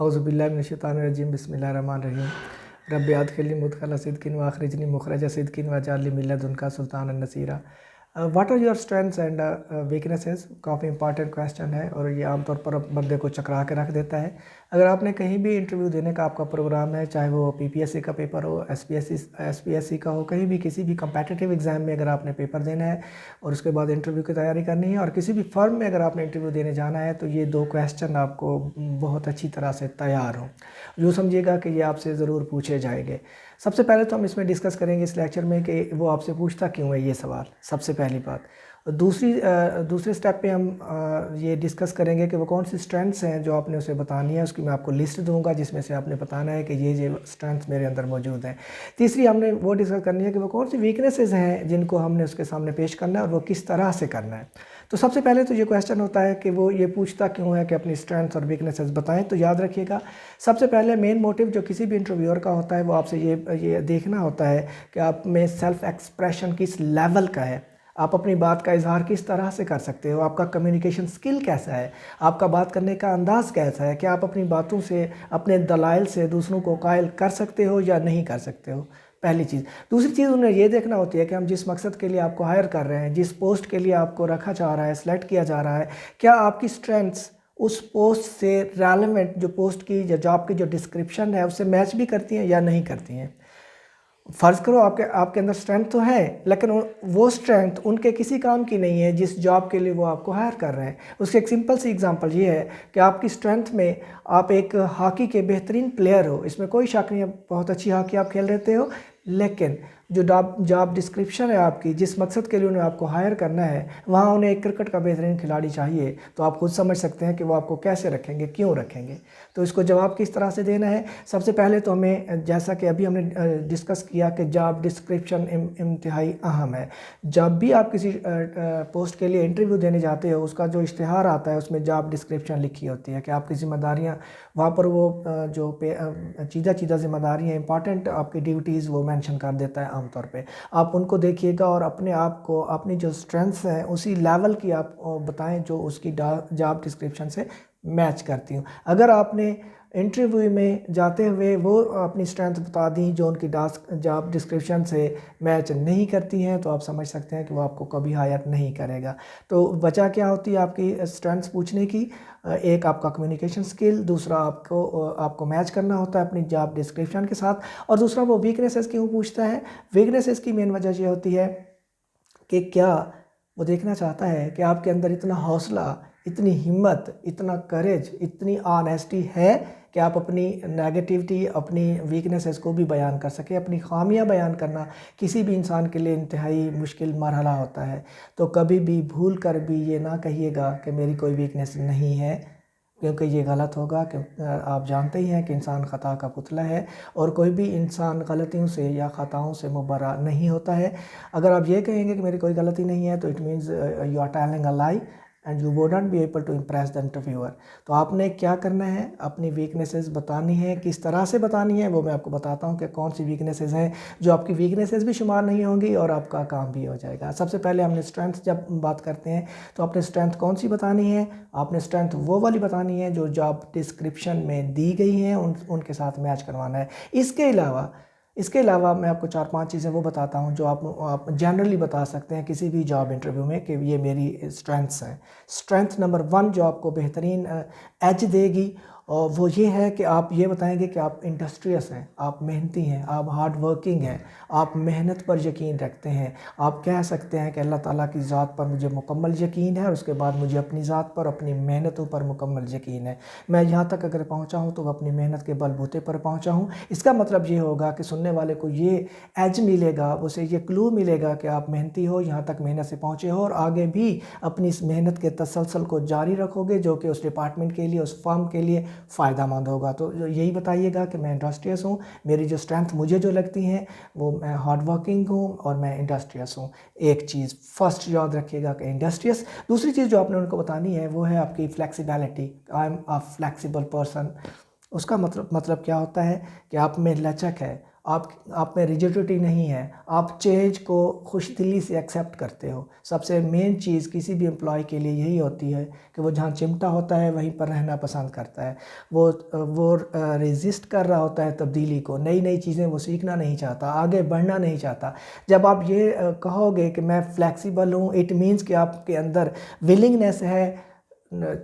اعوذ باللہ من الشیطان الرجیم بسم اللہ الرحمن الرحیم رب ادخلنی مدخل صدق واخرجنی مخرج صدق واجعل لی من لدنک سلطانا نصیرا۔ What are your strengths and weaknesses, کافی امپارٹنٹ کویسچن ہے اور یہ عام طور پر بندے کو چکرا کے رکھ دیتا ہے۔ اگر آپ نے کہیں بھی انٹرویو دینے کا آپ کا پروگرام ہے، چاہے وہ پی پی ایس سی کا پیپر ہو، ایس پی ایس سی کا ہو، کہیں بھی کسی بھی کمپیٹیٹیو ایگزام میں اگر آپ نے پیپر دینا ہے اور اس کے بعد انٹرویو کی تیاری کرنی ہے، اور کسی بھی فرم میں اگر آپ نے انٹرویو دینے جانا ہے، تو یہ دو کویسچن آپ کو بہت اچھی طرح سے تیار ہوں، یوں سمجھیے گا کہ یہ آپ سے ضرور پوچھے جائیں گے۔ سب سے پہلے تو ہم اس میں ڈسکس کریں گے اس لیکچر میں کہ وہ آپ سے پوچھتا کیوں ہے یہ سوال، سب سے پہلی بات۔ دوسرے سٹیپ پہ ہم یہ ڈسکس کریں گے کہ وہ کون سی اسٹرینتھس ہیں جو آپ نے اسے بتانی ہے، اس کی میں آپ کو لسٹ دوں گا جس میں سے آپ نے بتانا ہے کہ یہ اسٹرینتھس میرے اندر موجود ہیں۔ تیسری ہم نے وہ ڈسکس کرنی ہے کہ وہ کون سی ویکنیسز ہیں جن کو ہم نے اس کے سامنے پیش کرنا ہے اور وہ کس طرح سے کرنا ہے۔ تو سب سے پہلے تو یہ کویسچن ہوتا ہے کہ وہ یہ پوچھتا کیوں ہے کہ اپنی اسٹرینتھس اور ویکنیسز بتائیں۔ تو یاد رکھیے گا، سب سے پہلے مین موٹیو جو کسی بھی انٹرویور کا ہوتا ہے وہ آپ سے یہ دیکھنا ہوتا ہے کہ آپ میں سیلف ایکسپریشن کس لیول کا ہے، آپ اپنی بات کا اظہار کس طرح سے کر سکتے ہو، آپ کا کمیونیکیشن سکل کیسا ہے، آپ کا بات کرنے کا انداز کیسا ہے، کیا آپ اپنی باتوں سے، اپنے دلائل سے دوسروں کو قائل کر سکتے ہو یا نہیں کر سکتے ہو، پہلی چیز۔ دوسری چیز انہیں یہ دیکھنا ہوتی ہے کہ ہم جس مقصد کے لیے آپ کو ہائر کر رہے ہیں، جس پوسٹ کے لیے آپ کو رکھا جا رہا ہے، سلیکٹ کیا جا رہا ہے، کیا آپ کی اسٹرینتھس اس پوسٹ سے ریلیونٹ، جو پوسٹ کی یا جاب کی جو ڈسکرپشن ہے اس سے میچ بھی کرتی ہیں یا نہیں کرتی ہیں۔ فرض کرو آپ کے اندر اسٹرینتھ تو ہے، لیکن وہ اسٹرینتھ ان کے کسی کام کی نہیں ہے جس جاب کے لیے وہ آپ کو ہائر کر رہے ہیں۔ اس کی ایک سمپل سی اگزامپل یہ ہے کہ آپ کی اسٹرینتھ میں آپ ایک ہاکی کے بہترین پلیئر ہو، اس میں کوئی شک نہیں ہے، بہت اچھی ہاکی آپ کھیل رہتے ہو، لیکن جو جاب ڈسکرپشن ہے آپ کی، جس مقصد کے لیے انہیں آپ کو ہائر کرنا ہے، وہاں انہیں ایک کرکٹ کا بہترین کھلاڑی چاہیے، تو آپ خود سمجھ سکتے ہیں کہ وہ آپ کو کیسے رکھیں گے، کیوں رکھیں گے۔ تو اس کو جواب کس طرح سے دینا ہے؟ سب سے پہلے تو ہمیں، جیسا کہ ابھی ہم نے ڈسکس کیا کہ جاب ڈسکرپشن انتہائی اہم ہے۔ جب بھی آپ کسی پوسٹ کے لیے انٹرویو دینے جاتے ہو، اس کا جو اشتہار آتا ہے اس میں جاب ڈسکرپشن لکھی ہوتی ہے کہ آپ کی ذمہ داریاں، وہاں پر وہ جو چیدہ ذمہ داریاں، امپارٹنٹ آپ کی ڈیوٹیز وہ مینشن کر دیتا ہے عام طور پہ۔ آپ ان کو دیکھیے گا اور اپنے آپ کو، اپنی جو اسٹرینتھس ہیں اسی لیول کی آپ بتائیں جو اس کی جاب ڈسکرپشن سے میچ کرتی ہوں۔ اگر آپ نے انٹرویو میں جاتے ہوئے وہ اپنی اسٹرینتھ بتا دیں جو ان کی جاب ڈسکرپشن سے میچ نہیں کرتی ہیں، تو آپ سمجھ سکتے ہیں کہ وہ آپ کو کبھی ہائر نہیں کرے گا۔ تو وجہ کیا ہوتی ہے آپ کی اسٹرینتھس پوچھنے کی؟ ایک آپ کا کمیونیکیشن سکل، دوسرا آپ کو میچ کرنا ہوتا ہے اپنی جاب ڈسکرپشن کے ساتھ، اور دوسرا وہ ویکنیسز کیوں پوچھتا ہے؟ ویکنیسز کی مین وجہ یہ ہوتی ہے کہ کیا وہ دیکھنا چاہتا ہے کہ آپ کے اندر اتنا حوصلہ، اتنی ہمت، اتنا کریج، اتنی آنیسٹی ہے کہ آپ اپنی نیگیٹیوٹی، اپنی ویکنیسز کو بھی بیان کر سکیں۔ اپنی خامیاں بیان کرنا کسی بھی انسان کے لیے انتہائی مشکل مرحلہ ہوتا ہے، تو کبھی بھی بھول کر بھی یہ نہ کہیے گا کہ میری کوئی ویکنیس نہیں ہے، کیونکہ یہ غلط ہوگا، کہ آپ جانتے ہی ہیں کہ انسان خطا کا پتلا ہے اور کوئی بھی انسان غلطیوں سے یا خطاؤں سے مبرا نہیں ہوتا ہے۔ اگر آپ یہ کہیں گے کہ میری کوئی غلطی نہیں ہے تو it means you are telling a lie and you wouldn't be able to impress the interviewer. تو آپ نے کیا کرنا ہے؟ اپنی ویکنیسز بتانی ہے، کس طرح سے بتانی ہے وہ میں آپ کو بتاتا ہوں کہ کون سی ویکنیسز ہیں جو آپ کی ویکنیسز بھی شمار نہیں ہوں گی اور آپ کا کام بھی ہو جائے گا۔ سب سے پہلے ہم نے اسٹرینتھ جب بات کرتے ہیں تو آپ نے اسٹرینتھ کون سی بتانی ہے؟ آپ نے اسٹرینتھ وہ والی بتانی ہے جو جاب ڈسکرپشن میں دی گئی ہیں، ان کے ساتھ میچ کروانا ہے۔ اس کے علاوہ میں آپ کو 4-5 چیزیں وہ بتاتا ہوں جو آپ جنرلی بتا سکتے ہیں کسی بھی جاب انٹرویو میں کہ یہ میری اسٹرینتھس ہیں۔ اسٹرینتھ نمبر 1 جو آپ کو بہترین ایج دے گی اور وہ یہ ہے کہ آپ یہ بتائیں گے کہ آپ انڈسٹریس ہیں، آپ محنتی ہیں، آپ ہارڈ ورکنگ ہیں، آپ محنت پر یقین رکھتے ہیں۔ آپ کہہ سکتے ہیں کہ اللہ تعالیٰ کی ذات پر مجھے مکمل یقین ہے اور اس کے بعد مجھے اپنی ذات پر، اپنی محنتوں پر مکمل یقین ہے۔ میں یہاں تک اگر پہنچا ہوں تو وہ اپنی محنت کے بل بوتے پر پہنچا ہوں۔ اس کا مطلب یہ ہوگا کہ سننے والے کو یہ ایج ملے گا، اسے یہ کلو ملے گا کہ آپ محنتی ہو، یہاں تک محنت سے پہنچے ہو اور آگے بھی اپنی اس محنت کے تسلسل کو جاری رکھو گے جو کہ اس ڈپارٹمنٹ کے لیے، اس فرم کے لیے فائدہ مند ہوگا۔ تو یہی بتائیے گا کہ میں انڈسٹریس ہوں، میری جو اسٹرینتھ مجھے جو لگتی ہیں وہ میں ہارڈ ورکنگ ہوں اور میں انڈسٹریس ہوں۔ ایک چیز فرسٹ یاد رکھیے گا کہ انڈسٹریس۔ دوسری چیز جو آپ نے ان کو بتانی ہے وہ ہے آپ کی flexibility. I am a flexible person. اس کا مطلب کیا ہوتا ہے کہ آپ میں لچک ہے، آپ میں ریجیڈیٹی نہیں ہے، آپ چینج کو خوش دلی سے ایکسیپٹ کرتے ہو۔ سب سے مین چیز کسی بھی امپلائی کے لیے یہی ہوتی ہے کہ وہ جہاں چمٹا ہوتا ہے وہیں پر رہنا پسند کرتا ہے، وہ ریزسٹ کر رہا ہوتا ہے تبدیلی کو، نئی چیزیں وہ سیکھنا نہیں چاہتا، آگے بڑھنا نہیں چاہتا۔ جب آپ یہ کہو گے کہ میں فلیکسیبل ہوں، اٹ مینس کہ آپ کے اندر ولنگنیس ہے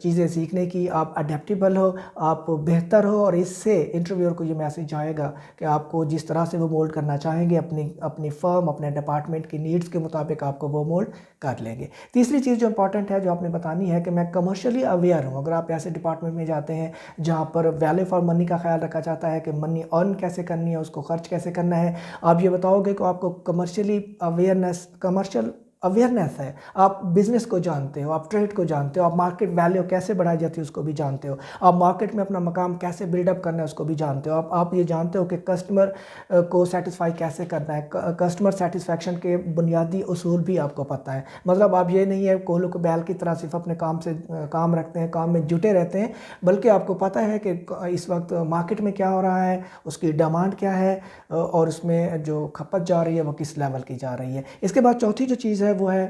چیزیں سیکھنے کی، آپ اڈیپٹیبل ہو، آپ بہتر ہو، اور اس سے انٹرویور کو یہ میسیج آئے گا کہ آپ کو جس طرح سے وہ مولڈ کرنا چاہیں گے اپنی فرم، اپنے ڈپارٹمنٹ کی نیڈز کے مطابق آپ کو وہ مولڈ کر لیں گے۔ تیسری چیز جو امپورٹنٹ ہے جو آپ نے بتانی ہے کہ میں کمرشلی اویئر ہوں۔ اگر آپ ایسے ڈپارٹمنٹ میں جاتے ہیں جہاں پر ویلیو فار منی کا خیال رکھا جاتا ہے کہ منی ارن کیسے کرنی ہے، اس کو خرچ کیسے کرنا ہے، آپ یہ بتاؤ گے کہ آپ کو کمرشل اویئرنیس ہے، آپ بزنس کو جانتے ہو، آپ ٹریڈ کو جانتے ہو، آپ مارکیٹ ویلیو کیسے بڑھائی جاتی ہے اس کو بھی جانتے ہو، آپ مارکیٹ میں اپنا مقام کیسے بلڈ اپ کرنا ہے اس کو بھی جانتے ہو، آپ یہ جانتے ہو کہ کسٹمر کو سیٹسفائی کیسے کرنا ہے، کسٹمر سیٹسفیکشن کے بنیادی اصول بھی آپ کو پتہ ہے۔ مطلب آپ یہ نہیں ہے کولو کو بیل کی طرح صرف اپنے کام رکھتے ہیں، کام میں جٹے رہتے ہیں، بلکہ آپ کو پتہ ہے کہ اس وقت مارکیٹ میں کیا ہو رہا ہے، اس کی ڈیمانڈ کیا ہے، اور اس میں جو کھپت جا رہی ہے وہ کس لیول کی جا رہی ہے۔ اس کے بعد چوتھی جو چیز ہے وہ ہے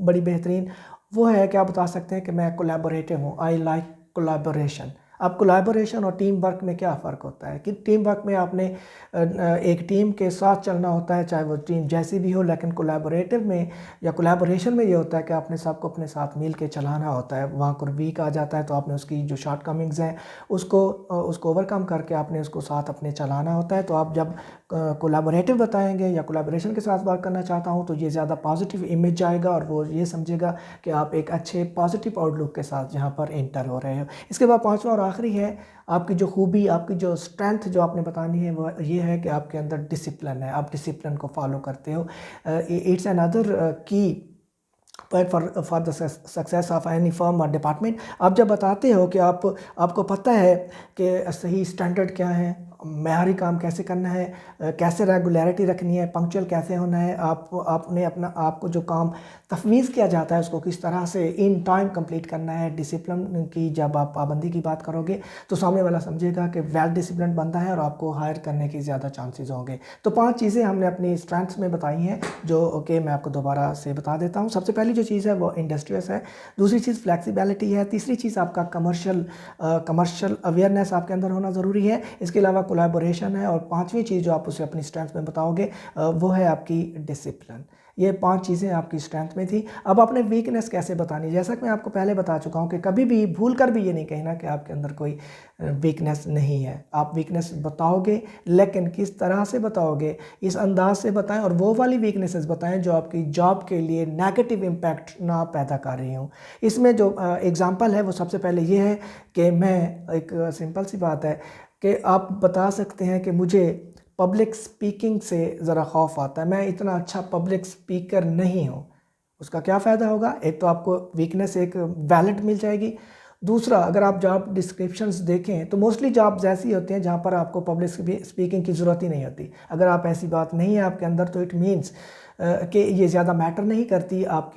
بڑی بہترین، وہ ہے کہ آپ بتا سکتے ہیں کہ میں کولیبوریٹو ہوں، آئی لائک کولیبوریشن۔ اب کولیبوریشن اور ٹیم ورک میں کیا فرق ہوتا ہے کہ ٹیم ورک میں آپ نے ایک ٹیم کے ساتھ چلنا ہوتا ہے، چاہے وہ ٹیم جیسی بھی ہو، لیکن کولیبوریٹو میں یا کولیبوریشن میں یہ ہوتا ہے کہ آپ نے سب کو اپنے ساتھ مل کے چلانا ہوتا ہے۔ وہاں کوئی ویک آ جاتا ہے تو آپ نے اس کی جو شارٹ کمنگز ہیں اس کو اوور کم کر کے آپ نے اس کو ساتھ اپنے چلانا ہوتا ہے۔ تو آپ جب کولیبوریٹو بتائیں گے یا کولیبوریشن کے ساتھ بات کرنا چاہتا ہوں تو یہ زیادہ پازیٹیو امیج جائے گا، اور وہ یہ سمجھے گا کہ آپ ایک اچھے پازیٹیو آؤٹ لک کے ساتھ جہاں پر انٹر ہو رہے ہو۔ اس کے بعد پانچواں اور آخری ہے آپ کی جو خوبی، آپ کی جو اسٹرینتھ جو آپ نے بتانی ہے وہ یہ ہے کہ آپ کے اندر ڈسپلن ہے، آپ ڈسپلن کو فالو کرتے ہو۔ اٹس اندر کی for the success of any firm اور ڈپارٹمنٹ۔ آپ جب بتاتے ہو کہ آپ کو پتہ ہے کہ صحیح اسٹینڈرڈ کیا ہے، معیاری کام کیسے کرنا ہے، کیسے ریگولیرٹی رکھنی ہے، پنکچوئل کیسے ہونا ہے، آپ نے آپ کو جو کام تفویض کیا جاتا ہے اس کو کس طرح سے ان ٹائم کمپلیٹ کرنا ہے۔ ڈسپلن کی جب آپ پابندی کی بات کرو گے تو سامنے والا سمجھے گا کہ ویل ڈسپلن بندہ ہے اور آپ کو ہائر کرنے کی زیادہ چانسز ہوں گے۔ تو 5 چیزیں ہم نے اپنی اسٹرینتھس میں بتائی ہیں جو کہ میں آپ کو دوبارہ سے بتا دیتا ہوں۔ سب سے پہلی جو چیز ہے وہ انڈسٹریس ہے، دوسری چیز فلیکسیبلٹی ہے، تیسری چیز آپ کا کمرشل اویئرنیس آپ کے اندر ہونا ضروری ہے، اس کے علاوہ کولیبوریشن ہے، اور پانچویں چیز جو آپ اسے اپنی اسٹرینتھ میں بتاؤ گے وہ ہے آپ کی ڈسپلن۔ یہ 5 چیزیں آپ کی اسٹرینتھ میں تھی۔ اب آپ نے ویکنیس کیسے بتانی، جیسا کہ میں آپ کو پہلے بتا چکا ہوں کہ کبھی بھی بھول کر بھی یہ نہیں کہنا کہ آپ کے اندر کوئی ویکنیس نہیں ہے۔ آپ ویکنیس بتاؤ گے لیکن کس طرح سے بتاؤ گے، اس انداز سے بتائیں، اور وہ والی ویکنیسز بتائیں جو آپ کی جاب کے لیے نیگیٹو امپیکٹ نہ پیدا کر رہی ہوں۔ اس میں جو ایگزامپل ہے وہ سب سے پہلے یہ ہے کہ میں ایک سمپل سی بات ہے کہ آپ بتا سکتے ہیں کہ مجھے پبلک سپیکنگ سے ذرا خوف آتا ہے، میں اتنا اچھا پبلک سپیکر نہیں ہوں۔ اس کا کیا فائدہ ہوگا؟ ایک تو آپ کو ویکنیس ایک ویلڈ مل جائے گی، دوسرا اگر آپ جاب ڈسکرپشنز دیکھیں تو موسٹلی جابز ایسی ہوتی ہیں جہاں پر آپ کو پبلک سپیکنگ کی ضرورت ہی نہیں ہوتی۔ اگر آپ ایسی بات نہیں ہے آپ کے اندر تو اٹ مینس کہ یہ زیادہ میٹر نہیں کرتی آپ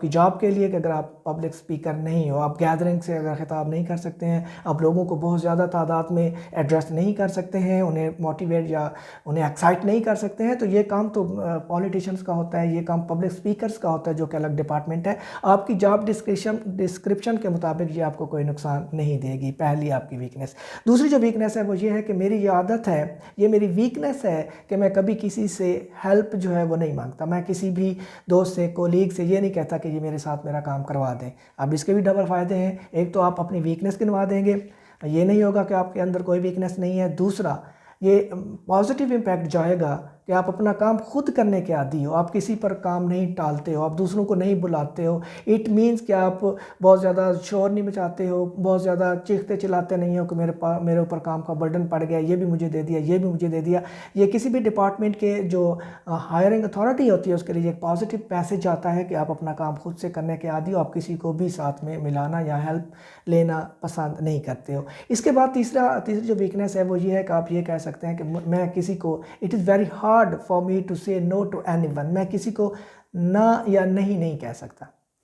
کی جاب کے لیے کہ اگر آپ پبلک سپیکر نہیں ہو، آپ گیدرنگ سے اگر خطاب نہیں کر سکتے ہیں، آپ لوگوں کو بہت زیادہ تعداد میں ایڈریس نہیں کر سکتے ہیں، انہیں موٹیویٹ یا انہیں ایکسائٹ نہیں کر سکتے ہیں، تو یہ کام تو پولیٹیشینز کا ہوتا ہے، یہ کام پبلک سپیکرز کا ہوتا ہے جو کہ الگ ڈپارٹمنٹ ہے۔ آپ کی جاب ڈسکرپشن کے مطابق یہ آپ کو کوئی نقصان نہیں دے گی، پہلی آپ کی ویکنیس۔ دوسری جو ویکنیس ہے وہ یہ ہے کہ میری یہ عادت ہے، یہ میری ویکنیس ہے کہ میں کبھی کسی سے ہیلپ جو ہے وہ نہیں مانگتا، میں کسی بھی دوست سے، کولیگ سے یہ نہیں کہتا کہ یہ میرے ساتھ میرا کام کروا دیں۔ اب اس کے بھی ڈبل فائدے ہیں، ایک تو آپ اپنی ویکنیس گنوا دیں گے، یہ نہیں ہوگا کہ آپ کے اندر کوئی ویکنیس نہیں ہے، دوسرا یہ پازیٹیو امپیکٹ جائے گا کہ آپ اپنا کام خود کرنے کے عادی ہو، آپ کسی پر کام نہیں ٹالتے ہو، آپ دوسروں کو نہیں بلاتے ہو۔ اٹ مینس کہ آپ بہت زیادہ شور نہیں مچاتے ہو، بہت زیادہ چیختے چلاتے نہیں ہو کہ میرے اوپر کام کا برڈن پڑ گیا، یہ بھی مجھے دے دیا، یہ بھی مجھے دے دیا۔ یہ کسی بھی ڈپارٹمنٹ کے جو ہائرنگ اتھارٹی ہوتی ہے اس کے لیے ایک پازیٹیو پیسج آتا ہے کہ آپ اپنا کام خود سے کرنے کے عادی ہو، آپ کسی کو بھی ساتھ میں ملانا یا ہیلپ لینا پسند نہیں کرتے ہو۔ اس کے بعد تیسری جو ویکنیس ہے وہ یہ ہے کہ آپ یہ کہہ سکتے ہیں کہ میں کسی کو it is very hard for me to say no to any one, میں کسی کو نہ یا نہیں کہہ سکتا۔